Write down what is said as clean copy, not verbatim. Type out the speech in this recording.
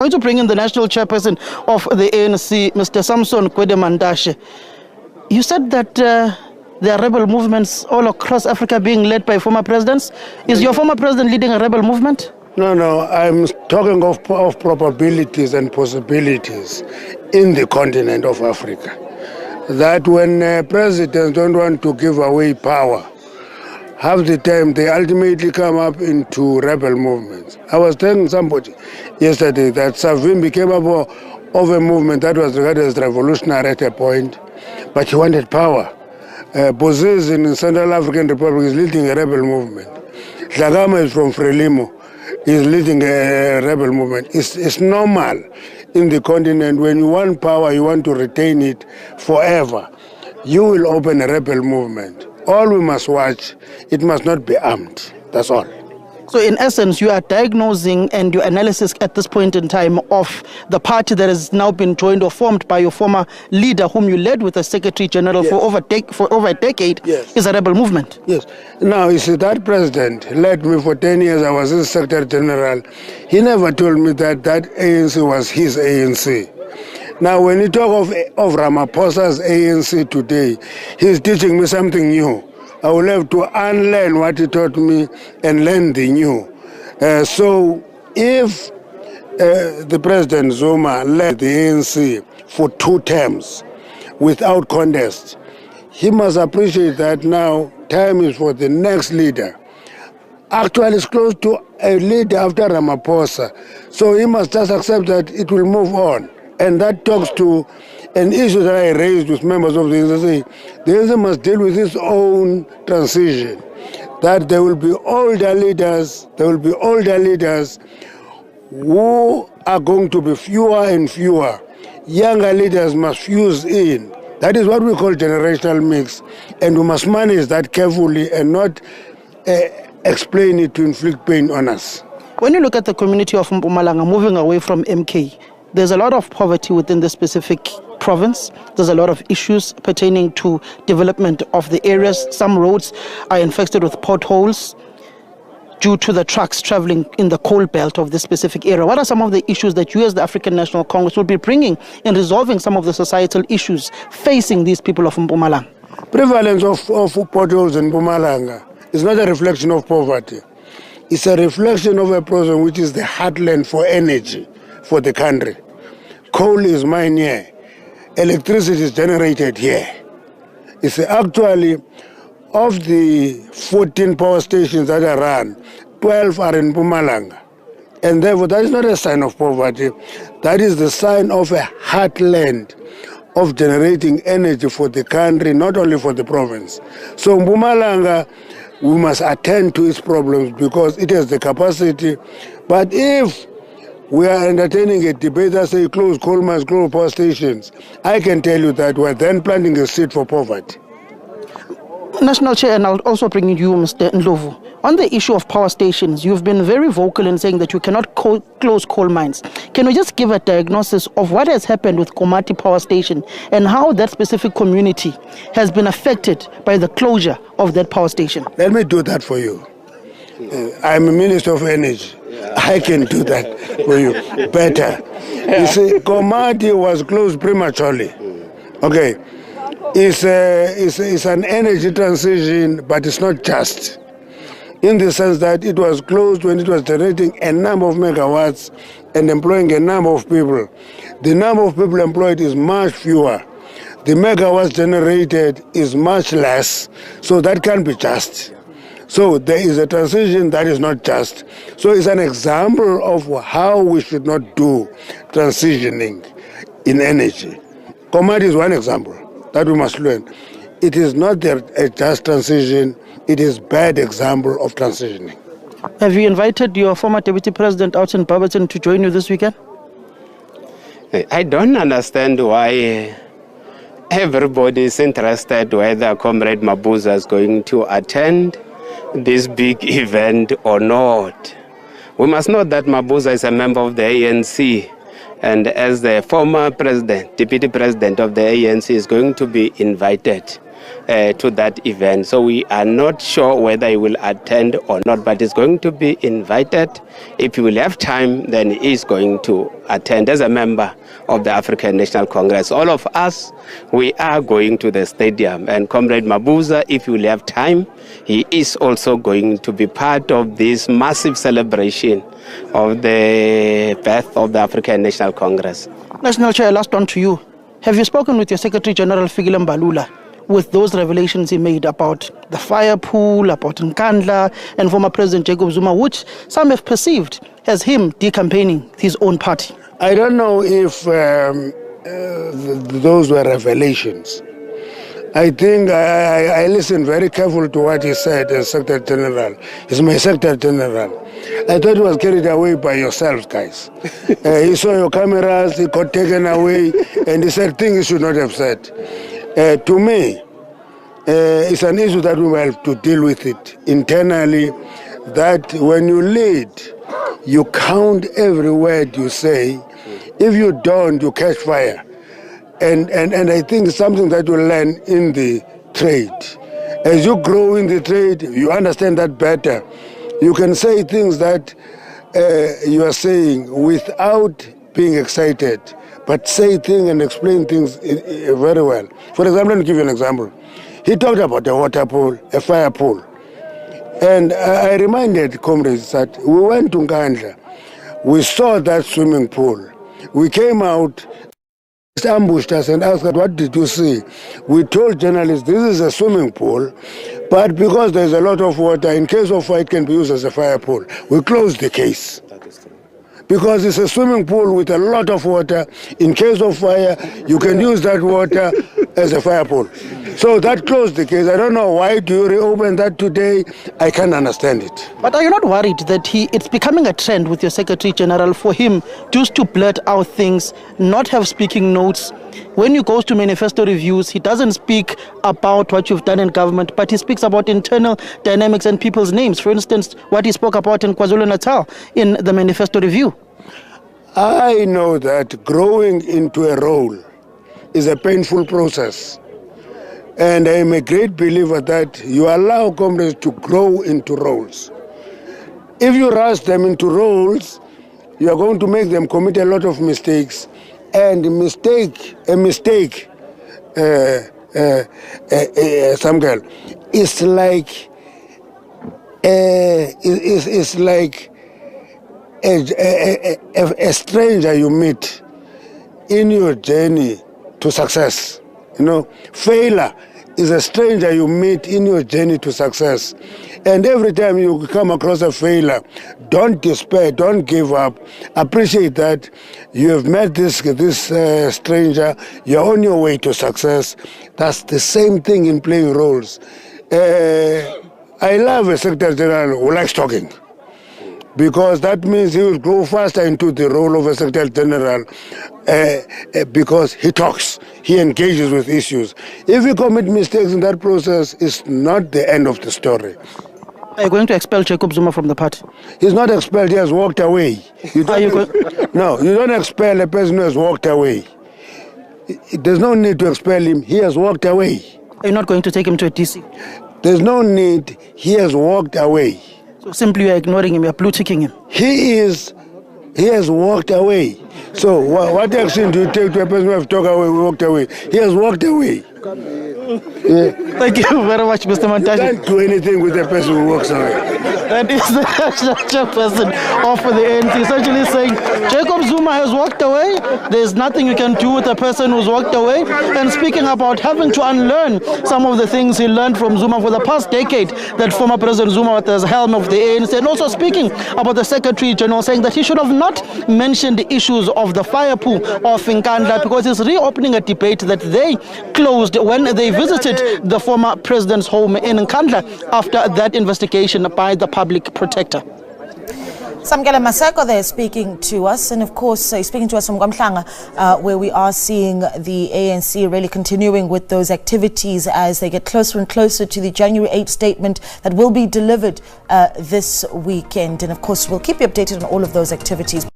going to bring in the national chairperson of the ANC, Mr. Samson Gwede-Mantashe. You said that there are rebel movements all across Africa being led by former presidents. Is your former president leading a rebel movement? No, I'm talking of probabilities and possibilities in the continent of Africa. That when presidents don't want to give away power, half the time they ultimately come up into rebel movements. I was telling somebody yesterday that Savimbi came up of a movement that was regarded as revolutionary at a point, but he wanted power. Bozizé in the Central African Republic is leading a rebel movement. Dhlakama is from Frelimo, is leading a rebel movement. It's normal in the continent. When you want power, you want to retain it forever, you will open a rebel movement. All we must watch, it must not be armed. That's all. So in essence, you are diagnosing and your analysis at this point in time of the party that has now been joined or formed by your former leader, whom you led with as Secretary General for over a decade, is a rebel movement. Yes. Now, you see, that president led me for 10 years. I was his Secretary General. He never told me that ANC was his ANC. Now, when you talk of Ramaphosa's ANC today, he's teaching me something new. I will have to unlearn what he taught me and learn the new. So if the President Zuma led the ANC for 2 terms without contest, he must appreciate that now time is for the next leader. Actually, it's close to a leader after Ramaphosa. So he must just accept that it will move on. And that talks to an issue that I raised with members of the ANC. The ANC must deal with its own transition. That there will be older leaders, who are going to be fewer and fewer. Younger leaders must fuse in. That is what we call generational mix. And we must manage that carefully and not explain it to inflict pain on us. When you look at the community of Mpumalanga moving away from MK, there's a lot of poverty within the specific province. There's a lot of issues pertaining to development of the areas. Some roads are infested with potholes due to the trucks traveling in the coal belt of this specific area. What are some of the issues that you as the African National Congress will be bringing in resolving some of the societal issues facing these people of Mpumalanga? Prevalence of potholes in Mpumalanga is not a reflection of poverty. It's a reflection of a problem which is the heartland for energy for the country. Coal is mined here. Electricity is generated here. It's actually, of the 14 power stations that are run, 12 are in Mpumalanga. And therefore, that is not a sign of poverty. That is the sign of a heartland of generating energy for the country, not only for the province. So Mpumalanga, we must attend to its problems because it has the capacity. But if we are entertaining a debate that says close coal mines, close power stations, I can tell you that we're then planting a seed for poverty. National Chair, and I'll also bring you, Mr. Ndlovu. On the issue of power stations, you've been very vocal in saying that you cannot close coal mines. Can you just give a diagnosis of what has happened with Komati Power Station and how that specific community has been affected by the closure of that power station? Let me do that for you. I'm a Minister of Energy. I can do that for you better. You see, Komati was closed prematurely. Okay. It's an energy transition, but it's not just. In the sense that it was closed when it was generating a number of megawatts and employing a number of people. The number of people employed is much fewer. The megawatts generated is much less, so that can't be just. So there is a transition that is not just. So it's an example of how we should not do transitioning in energy. Komati is one example that we must learn. It is not a just transition, it is bad example of transitioning. Have you invited your former Deputy President out in Barberton to join you this weekend? I don't understand why everybody is interested whether Comrade Mabuza is going to attend this big event or not. We must know that Mabuza is a member of the ANC, and as the former president, deputy president of the ANC, is going to be invited. to that event. So we are not sure whether he will attend or not, but he's going to be invited. If he will have time, then he is going to attend as a member of the African National Congress. All of us, we are going to the stadium. And Comrade Mabuza, if he will have time, he is also going to be part of this massive celebration of the birth of the African National Congress. National Chair, last on to you. Have you spoken with your Secretary General Fikile Mbalula with those revelations he made about the fire pool, about Nkandla, and former President Jacob Zuma, which some have perceived as him decampaigning his own party? I don't know if those were revelations. I think I listened very carefully to what he said as Secretary General. He's my Secretary General. I thought he was carried away by yourselves, guys. He saw your cameras, he got taken away, and he said things he should not have said. To me, it's an issue that we will have to deal with it internally, that when you lead, you count every word you say. If you don't, you catch fire. And I think it's something that you learn in the trade. As you grow in the trade, you understand that better. You can say things that you are saying without being excited, but say things and explain things very well. For example, let me give you an example. He talked about a water pool, a fire pool. And I reminded comrades that we went to Nkandla. We saw that swimming pool. We came out, ambushed us and asked us, what did you see? We told journalists, this is a swimming pool, but because there's a lot of water, in case of fire, it can be used as a fire pool. We closed the case. Because it's a swimming pool with a lot of water. In case of fire, you can use that water as a fire pool. So that closed the case. I don't know why do you reopen that today. I can't understand it. But are you not worried that it's becoming a trend with your Secretary General for him just to blurt out things, not have speaking notes? When he goes to manifesto reviews, he doesn't speak about what you've done in government, but he speaks about internal dynamics and people's names. For instance, what he spoke about in KwaZulu-Natal in the manifesto review. I know that growing into a role is a painful process. And I am a great believer that you allow comrades to grow into roles. If you rush them into roles, you are going to make them commit a lot of mistakes. And a mistake, some girl, it's like a stranger you meet in your journey to success. You know, failure is a stranger you meet in your journey to success. And every time you come across a failure, don't despair, don't give up. Appreciate that you have met this stranger, you're on your way to success. That's the same thing in playing roles. I love a Secretary General who likes talking, because that means he will go faster into the role of a Secretary General because he talks, he engages with issues. If you commit mistakes in that process, it's not the end of the story. Are you going to expel Jacob Zuma from the party? He's not expelled, he has walked away. No, you don't expel a person who has walked away. There's no need to expel him, he has walked away. Are you not going to take him to a DC? There's no need, he has walked away. So simply you are ignoring him, you are blue-ticking him. He has walked away. So what action do you take to a person who has walked away? He has walked away. Yeah. Thank you very much, Mr. Mantashe. You can't do anything with a person who walks away. That is the national chairperson of the ANC, essentially saying Jacob Zuma has walked away. There's nothing you can do with a person who's walked away. And speaking about having to unlearn some of the things he learned from Zuma for the past decade, that former President Zuma was the helm of the ANC, and also speaking about the Secretary General saying that he should have not mentioned the issues of the fire pool of Nkandla because he's reopening a debate that they closed when they visited the former president's home in Nkandla after that investigation by the public protector. Samkela Maseko there speaking to us, and of course speaking to us from KwaMhlanga, where we are seeing the ANC really continuing with those activities as they get closer and closer to the January 8th statement that will be delivered this weekend. And of course we'll keep you updated on all of those activities.